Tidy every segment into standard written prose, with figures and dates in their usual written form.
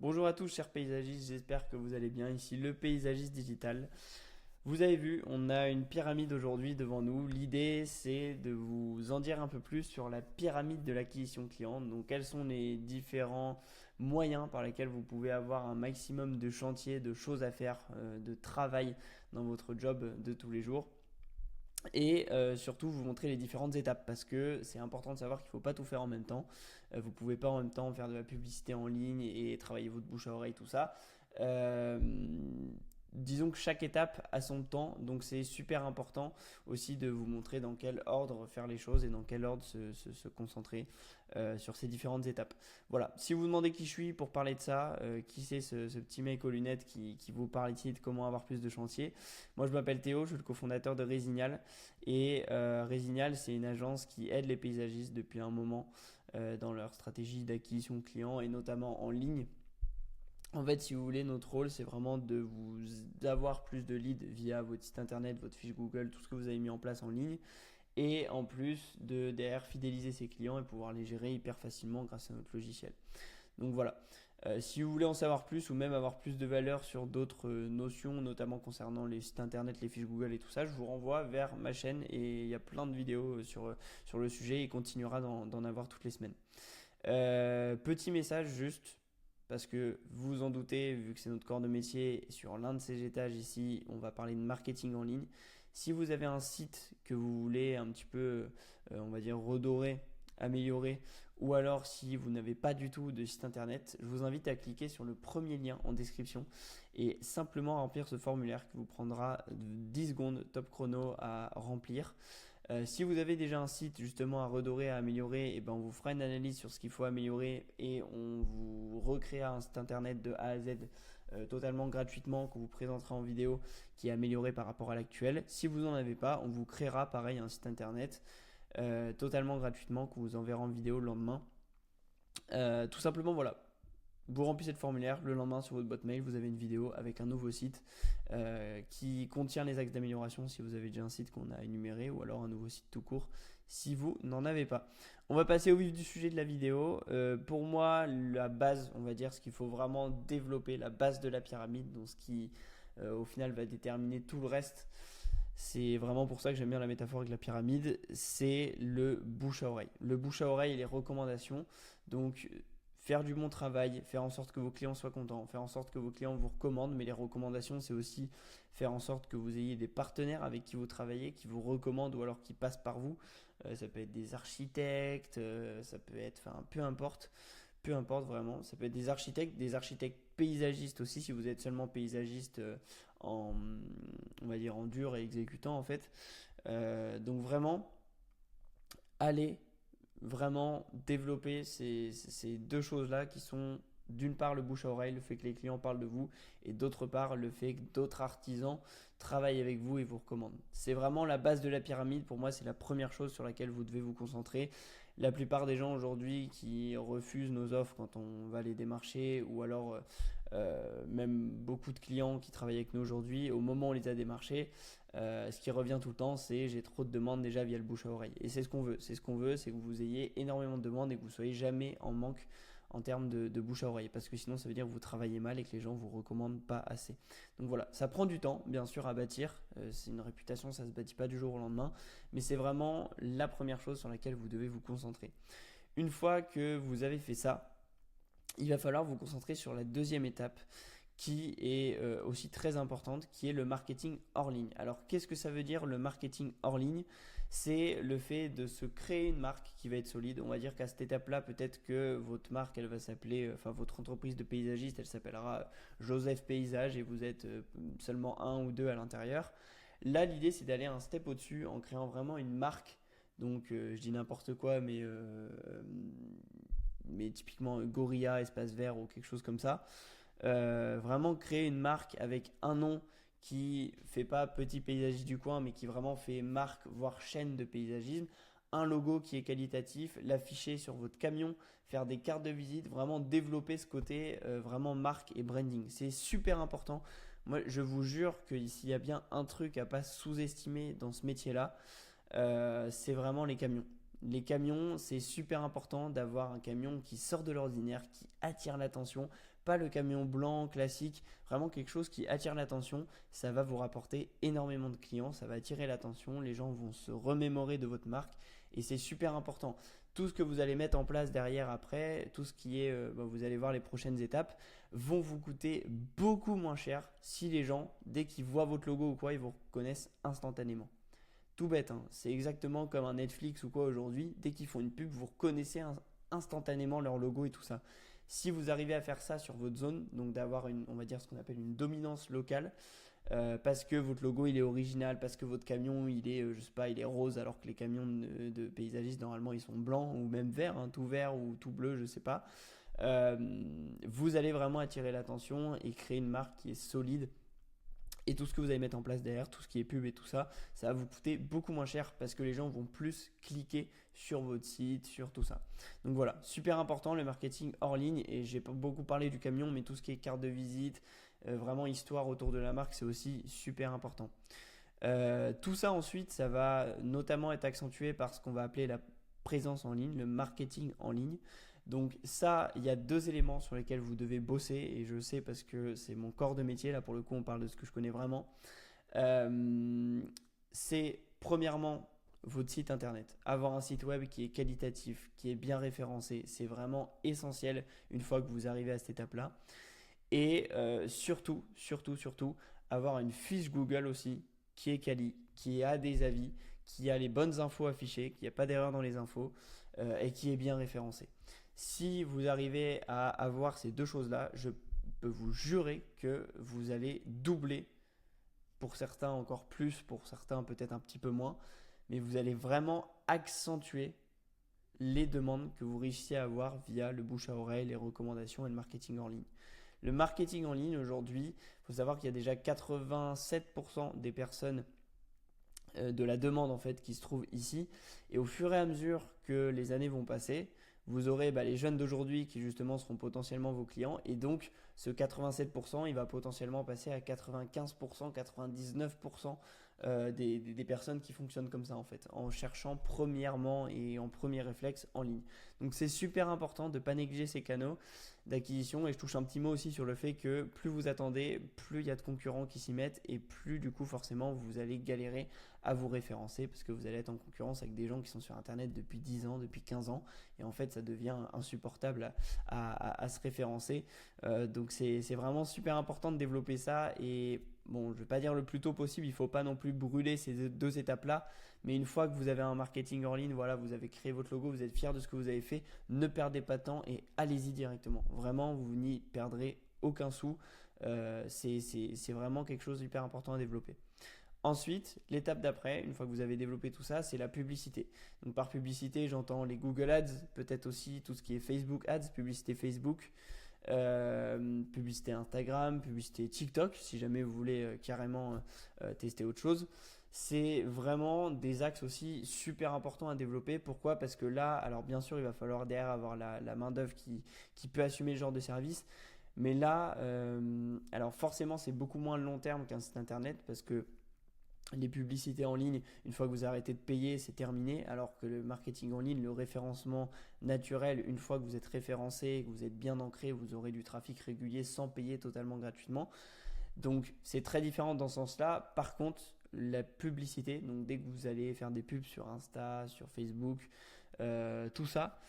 Bonjour à tous chers paysagistes, j'espère que vous allez bien. Ici le paysagiste digital. Vous avez vu, on a une pyramide aujourd'hui devant nous. L'idée c'est de vous en dire un peu plus sur la pyramide de l'acquisition client. Donc quels sont les différents moyens par lesquels vous pouvez avoir un maximum de chantiers, de choses à faire, de travail dans votre job de tous les jours. Et surtout vous montrer les différentes étapes parce que c'est important de savoir qu'il ne faut pas tout faire en même temps. Vous ne pouvez pas en même temps faire de la publicité en ligne et travailler votre bouche à oreille, tout ça. Euh, Disons que chaque étape a son temps, donc c'est super important aussi de vous montrer dans quel ordre faire les choses et dans quel ordre se concentrer sur ces différentes étapes. Voilà, si vous vous demandez qui je suis pour parler de ça, qui c'est ce petit mec aux lunettes qui vous parle ici de comment avoir plus de chantier, moi je m'appelle Théo, je suis le cofondateur de Résignal et Résignal c'est une agence qui aide les paysagistes depuis un moment dans leur stratégie d'acquisition client et notamment en ligne. En fait, si vous voulez, notre rôle, c'est vraiment de vous d'avoir plus de leads via votre site internet, votre fiche Google, tout ce que vous avez mis en place en ligne. Et en plus de derrière fidéliser ses clients et pouvoir les gérer hyper facilement grâce à notre logiciel. Donc voilà. Si vous voulez en savoir plus ou même avoir plus de valeur sur d'autres notions, notamment concernant les sites internet, les fiches Google et tout ça, je vous renvoie vers ma chaîne et il y a plein de vidéos sur le sujet et continuera d'en avoir toutes les semaines. Petit message juste, parce que vous vous en doutez, vu que c'est notre corps de métier, sur l'un de ces étages ici, on va parler de marketing en ligne. Si vous avez un site que vous voulez un petit peu, on va dire, redorer, améliorer, ou alors si vous n'avez pas du tout de site internet, je vous invite à cliquer sur le premier lien en description et simplement remplir ce formulaire qui vous prendra 10 secondes top chrono à remplir. Si vous avez déjà un site justement à redorer, à améliorer, et ben on vous fera une analyse sur ce qu'il faut améliorer et on vous recréera un site internet de A à Z totalement gratuitement qu'on vous présentera en vidéo qui est amélioré par rapport à l'actuel. Si vous n'en avez pas, on vous créera pareil un site internet totalement gratuitement qu'on vous enverra en vidéo le lendemain. Tout simplement voilà, vous remplissez le formulaire, le lendemain sur votre boîte mail, vous avez une vidéo avec un nouveau site qui contient les axes d'amélioration si vous avez déjà un site qu'on a énuméré ou alors un nouveau site tout court si vous n'en avez pas. On va passer au vif du sujet de la vidéo. Pour moi, la base, on va dire, ce qu'il faut vraiment développer, la base de la pyramide, donc ce qui au final va déterminer tout le reste. C'est vraiment pour ça que j'aime bien la métaphore avec la pyramide, c'est le bouche à oreille. Le bouche à oreille et les recommandations. Donc faire du bon travail, faire en sorte que vos clients soient contents, faire en sorte que vos clients vous recommandent, mais les recommandations, c'est aussi faire en sorte que vous ayez des partenaires avec qui vous travaillez, qui vous recommandent ou alors qui passent par vous. Ça peut être des architectes, ça peut être, enfin, peu importe vraiment. Ça peut être des architectes paysagistes aussi, si vous êtes seulement paysagiste en, on va dire, en dur et exécutant en fait. Donc vraiment, allez vraiment développer ces deux choses-là qui sont d'une part le bouche à oreille, le fait que les clients parlent de vous, et d'autre part le fait que d'autres artisans travaillent avec vous et vous recommandent. C'est vraiment la base de la pyramide, pour moi c'est la première chose sur laquelle vous devez vous concentrer. La plupart des gens aujourd'hui qui refusent nos offres quand on va les démarcher, ou alors même beaucoup de clients qui travaillent avec nous aujourd'hui, au moment où on les a démarchés, ce qui revient tout le temps, c'est j'ai trop de demandes déjà via le bouche à oreille. Et c'est ce qu'on veut. C'est ce qu'on veut, c'est que vous ayez énormément de demandes et que vous soyez jamais en manque en termes de bouche à oreille. Parce que sinon, ça veut dire que vous travaillez mal et que les gens vous recommandent pas assez. Donc voilà, ça prend du temps, bien sûr, à bâtir. C'est une réputation, ça se bâtit pas du jour au lendemain. Mais c'est vraiment la première chose sur laquelle vous devez vous concentrer. Une fois que vous avez fait ça, il va falloir vous concentrer sur la deuxième étape qui est aussi très importante, qui est le marketing hors ligne. Alors qu'est-ce que ça veut dire le marketing hors ligne? C'est le fait de se créer une marque qui va être solide. On va dire qu'à cette étape-là, peut-être que votre marque, elle va s'appeler, enfin votre entreprise de paysagiste, elle s'appellera Joseph Paysage et vous êtes seulement un ou deux à l'intérieur. Là, l'idée, c'est d'aller un step au-dessus en créant vraiment une marque. Donc, je dis n'importe quoi, mais typiquement Gorilla, Espace Vert ou quelque chose comme ça. Vraiment créer une marque avec un nom qui fait pas petit paysagiste du coin, mais qui vraiment fait marque, voire chaîne de paysagisme. Un logo qui est qualitatif, l'afficher sur votre camion, faire des cartes de visite, vraiment développer ce côté vraiment marque et branding. C'est super important. Moi, je vous jure que s'il y a bien un truc à pas sous-estimer dans ce métier-là, c'est vraiment les camions. Les camions, c'est super important d'avoir un camion qui sort de l'ordinaire, qui attire l'attention, pas le camion blanc classique, vraiment quelque chose qui attire l'attention. Ça va vous rapporter énormément de clients, ça va attirer l'attention, les gens vont se remémorer de votre marque et c'est super important. Tout ce que vous allez mettre en place derrière après, tout ce qui est, vous allez voir les prochaines étapes, vont vous coûter beaucoup moins cher si les gens, dès qu'ils voient votre logo ou quoi, ils vous reconnaissent instantanément. Tout bête, hein. C'est exactement comme un Netflix ou quoi aujourd'hui. Dès qu'ils font une pub, vous reconnaissez instantanément leur logo et tout ça. Si vous arrivez à faire ça sur votre zone, donc d'avoir on va dire ce qu'on appelle une dominance locale, parce que votre logo il est original, parce que votre camion il est, je sais pas, il est rose alors que les camions de paysagistes normalement ils sont blancs ou même verts, hein, tout vert ou tout bleu, je sais pas. Vous allez vraiment attirer l'attention et créer une marque qui est solide. Et tout ce que vous allez mettre en place derrière, tout ce qui est pub et tout ça, ça va vous coûter beaucoup moins cher parce que les gens vont plus cliquer sur votre site, sur tout ça. Donc voilà, super important le marketing hors ligne. Et j'ai pas beaucoup parlé du camion, mais tout ce qui est carte de visite, vraiment histoire autour de la marque, c'est aussi super important. Tout ça ensuite, ça va notamment être accentué par ce qu'on va appeler la présence en ligne, le marketing en ligne. Donc ça, il y a 2 éléments sur lesquels vous devez bosser et je sais parce que c'est mon corps de métier, là pour le coup on parle de ce que je connais vraiment. C'est premièrement votre site internet. Avoir un site web qui est qualitatif, qui est bien référencé, c'est vraiment essentiel une fois que vous arrivez à cette étape-là. Et surtout, avoir une fiche Google aussi qui est quali, qui a des avis, qui a les bonnes infos affichées, qui n'y a pas d'erreur dans les infos et qui est bien référencé. Si vous arrivez à avoir ces 2 choses-là, je peux vous jurer que vous allez doubler, pour certains encore plus, pour certains peut-être un petit peu moins, mais vous allez vraiment accentuer les demandes que vous réussissez à avoir via le bouche à oreille, les recommandations et le marketing en ligne. Le marketing en ligne aujourd'hui, il faut savoir qu'il y a déjà 87% des personnes de la demande en fait qui se trouve ici, et au fur et à mesure que les années vont passer, vous aurez les jeunes d'aujourd'hui qui justement seront potentiellement vos clients et donc ce 87% il va potentiellement passer à 95%, 99% des personnes qui fonctionnent comme ça en fait, en cherchant premièrement et en premier réflexe en ligne. Donc c'est super important de ne pas négliger ces canaux d'acquisition et je touche un petit mot aussi sur le fait que plus vous attendez, plus il y a de concurrents qui s'y mettent et plus du coup forcément vous allez galérer à vous référencer parce que vous allez être en concurrence avec des gens qui sont sur internet depuis 10 ans, depuis 15 ans et en fait ça devient insupportable à se référencer. Donc c'est vraiment super important de développer ça et bon, je ne vais pas dire le plus tôt possible, il ne faut pas non plus brûler ces 2 étapes-là, mais une fois que vous avez un marketing en ligne, voilà, vous avez créé votre logo, vous êtes fier de ce que vous avez fait, ne perdez pas de temps et allez-y directement. Vraiment, vous n'y perdrez aucun sou. C'est vraiment quelque chose d'hyper important à développer. Ensuite, l'étape d'après, une fois que vous avez développé tout ça, c'est la publicité. Donc par publicité, j'entends les Google Ads, peut-être aussi tout ce qui est Facebook Ads, publicité Facebook, publicité Instagram, publicité TikTok, si jamais vous voulez carrément tester autre chose. C'est vraiment des axes aussi super importants à développer. Pourquoi ? Parce que là, alors bien sûr, il va falloir derrière avoir la main-d'œuvre qui peut assumer ce genre de service. Mais là, alors forcément, c'est beaucoup moins long terme qu'un site internet parce que les publicités en ligne, une fois que vous arrêtez de payer, c'est terminé. Alors que le marketing en ligne, le référencement naturel, une fois que vous êtes référencé, que vous êtes bien ancré, vous aurez du trafic régulier sans payer totalement gratuitement. Donc c'est très différent dans ce sens-là. Par contre, la publicité, donc dès que vous allez faire des pubs sur Insta, sur Facebook, tout ça,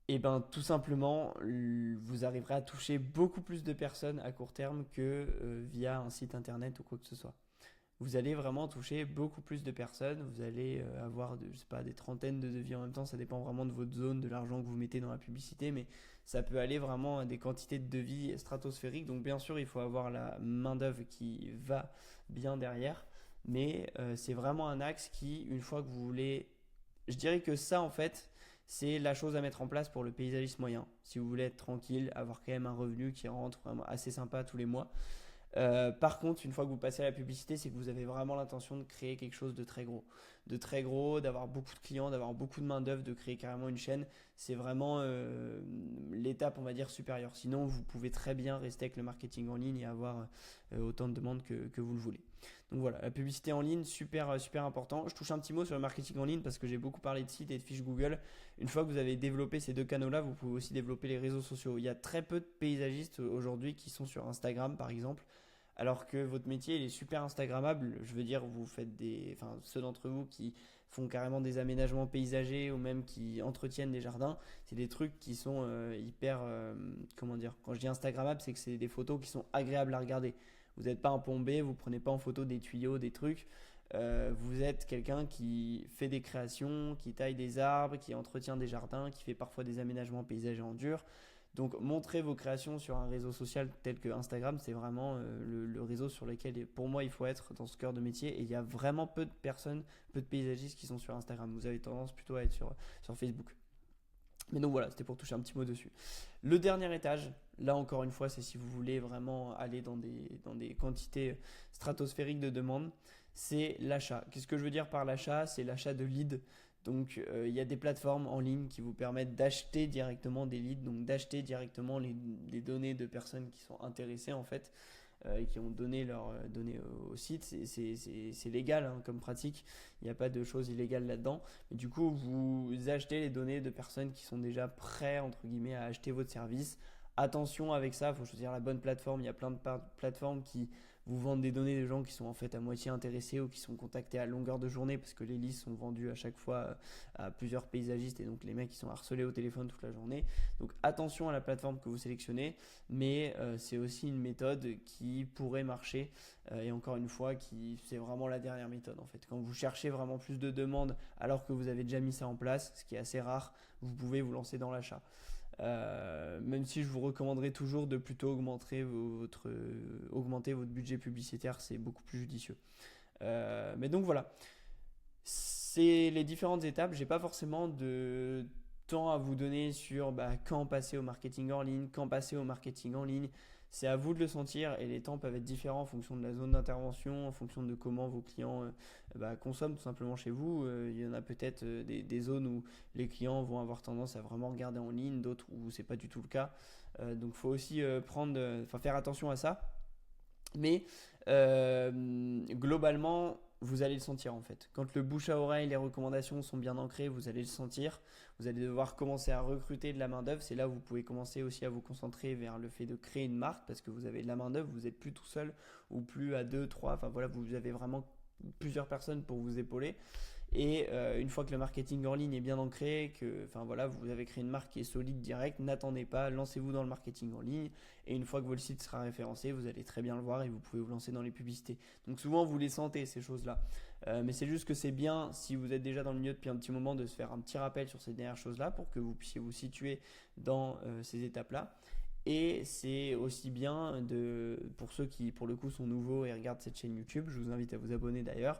et ben tout simplement, vous arriverez à toucher beaucoup plus de personnes à court terme que via un site internet ou quoi que ce soit. Vous allez vraiment toucher beaucoup plus de personnes, vous allez avoir je sais pas, des trentaines de devis en même temps, ça dépend vraiment de votre zone, de l'argent que vous mettez dans la publicité, mais ça peut aller vraiment à des quantités de devis stratosphériques. Donc bien sûr, il faut avoir la main-d'œuvre qui va bien derrière, mais c'est vraiment un axe qui, une fois que vous voulez, je dirais que ça en fait, c'est la chose à mettre en place pour le paysagiste moyen. Si vous voulez être tranquille, avoir quand même un revenu qui rentre vraiment assez sympa tous les mois. Par contre, une fois que vous passez à la publicité, c'est que vous avez vraiment l'intention de créer quelque chose de très gros, d'avoir beaucoup de clients, d'avoir beaucoup de main d'œuvre, de créer carrément une chaîne. c'est vraiment l'étape, on va dire, supérieure. Sinon, vous pouvez très bien rester avec le marketing en ligne et avoir autant de demandes que vous le voulez. Donc voilà, la publicité en ligne, super, super important. Je touche un petit mot sur le marketing en ligne parce que j'ai beaucoup parlé de sites et de fiches Google. Une fois que vous avez développé ces deux canaux-là, vous pouvez aussi développer les réseaux sociaux. Il y a très peu de paysagistes aujourd'hui qui sont sur Instagram, par exemple, alors que votre métier il est super Instagrammable. Je veux dire, vous faites enfin ceux d'entre vous qui font carrément des aménagements paysagers ou même qui entretiennent des jardins, c'est des trucs qui sont hyper, comment dire, quand je dis Instagrammable, c'est que c'est des photos qui sont agréables à regarder. Vous n'êtes pas un plombé, vous prenez pas en photo des tuyaux, des trucs. Vous êtes quelqu'un qui fait des créations, qui taille des arbres, qui entretient des jardins, qui fait parfois des aménagements paysagers en dur. Donc montrer vos créations sur un réseau social tel que Instagram, c'est vraiment le réseau sur lequel pour moi il faut être dans ce cœur de métier. Et il y a vraiment peu de personnes, peu de paysagistes qui sont sur Instagram. Vous avez tendance plutôt à être sur Facebook. Mais donc voilà, c'était pour toucher un petit mot dessus. Le dernier étage, là encore une fois, c'est si vous voulez vraiment aller dans des quantités stratosphériques de demandes, c'est l'achat. Qu'est-ce que je veux dire par l'achat? C'est l'achat de leads. Donc il y a des plateformes en ligne qui vous permettent d'acheter directement des leads, donc d'acheter directement les données de personnes qui sont intéressées en fait. Et qui ont donné leurs données au site. C'est légal hein, comme pratique, il n'y a pas de choses illégales là-dedans. Mais du coup, vous achetez les données de personnes qui sont déjà prêts, entre guillemets, à acheter votre service. Attention avec ça, il faut choisir la bonne plateforme. Il y a plein de plateformes qui vous vendent des données de gens qui sont en fait à moitié intéressés ou qui sont contactés à longueur de journée parce que les listes sont vendues à chaque fois à plusieurs paysagistes et donc les mecs ils sont harcelés au téléphone toute la journée. Donc attention à la plateforme que vous sélectionnez, mais c'est aussi une méthode qui pourrait marcher et encore une fois c'est vraiment la dernière méthode en fait. Quand vous cherchez vraiment plus de demandes alors que vous avez déjà mis ça en place, ce qui est assez rare, vous pouvez vous lancer dans l'achat. Même si je vous recommanderais toujours de plutôt augmenter votre budget publicitaire, c'est beaucoup plus judicieux. Mais donc voilà, c'est les différentes étapes. J'ai pas forcément de temps à vous donner sur quand passer au marketing en ligne, quand passer au marketing en ligne. C'est à vous de le sentir et les temps peuvent être différents en fonction de la zone d'intervention, en fonction de comment vos clients consomment tout simplement chez vous. Il y en a peut-être des zones où les clients vont avoir tendance à vraiment regarder en ligne, d'autres où c'est pas du tout le cas. Donc il faut aussi faire attention à ça. Mais globalement, vous allez le sentir en fait. Quand le bouche à oreille, les recommandations sont bien ancrées, vous allez le sentir. Vous allez devoir commencer à recruter de la main-d'œuvre. C'est là où vous pouvez commencer aussi à vous concentrer vers le fait de créer une marque parce que vous avez de la main-d'œuvre, vous n'êtes plus tout seul ou plus à deux, trois. Enfin voilà, vous avez vraiment plusieurs personnes pour vous épauler. Et une fois que le marketing en ligne est bien ancré, que vous avez créé une marque qui est solide direct, n'attendez pas, lancez-vous dans le marketing en ligne. Et une fois que votre site sera référencé, vous allez très bien le voir et vous pouvez vous lancer dans les publicités. Donc souvent vous les sentez ces choses-là. Mais c'est juste que c'est bien si vous êtes déjà dans le milieu depuis un petit moment de se faire un petit rappel sur ces dernières choses-là pour que vous puissiez vous situer dans ces étapes-là. Et c'est aussi bien pour ceux qui pour le coup sont nouveaux et regardent cette chaîne YouTube, je vous invite à vous abonner d'ailleurs.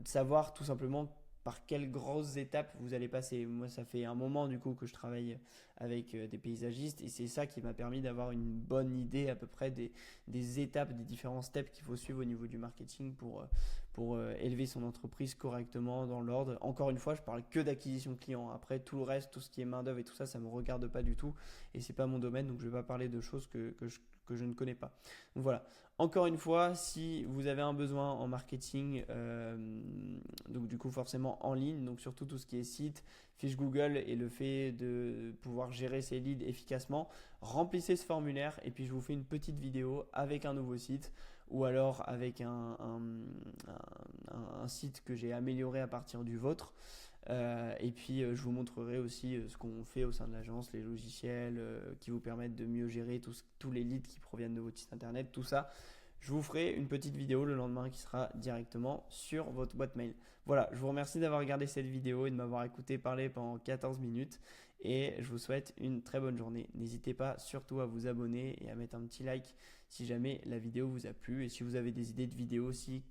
Savoir tout simplement par quelles grosses étapes vous allez passer. Moi, ça fait un moment du coup que je travaille avec des paysagistes et c'est ça qui m'a permis d'avoir une bonne idée à peu près des étapes, des différents steps qu'il faut suivre au niveau du marketing pour élever son entreprise correctement dans l'ordre. Encore une fois, je parle que d'acquisition client. Après, tout le reste, tout ce qui est main d'œuvre et tout ça, ça me regarde pas du tout et c'est pas mon domaine, donc je vais pas parler de choses que je ne connais pas. Donc voilà. Encore une fois, si vous avez un besoin en marketing, donc du coup forcément en ligne, donc surtout tout ce qui est site, fiche Google et le fait de pouvoir gérer ces leads efficacement, remplissez ce formulaire et puis je vous fais une petite vidéo avec un nouveau site ou alors avec un site que j'ai amélioré à partir du vôtre. Et puis je vous montrerai aussi ce qu'on fait au sein de l'agence, les logiciels qui vous permettent de mieux gérer tous les leads qui proviennent de votre site internet, tout ça. Je vous ferai une petite vidéo le lendemain qui sera directement sur votre boîte mail. Voilà, je vous remercie d'avoir regardé cette vidéo et de m'avoir écouté parler pendant 14 minutes et je vous souhaite une très bonne journée. N'hésitez pas surtout à vous abonner et à mettre un petit like si jamais la vidéo vous a plu et si vous avez des idées de vidéos aussi.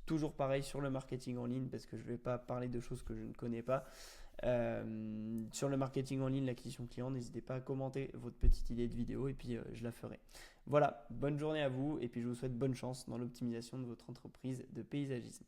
Toujours pareil sur le marketing en ligne parce que je ne vais pas parler de choses que je ne connais pas. Sur le marketing en ligne, l'acquisition client, n'hésitez pas à commenter votre petite idée de vidéo et puis je la ferai. Voilà, bonne journée à vous et puis je vous souhaite bonne chance dans l'optimisation de votre entreprise de paysagisme.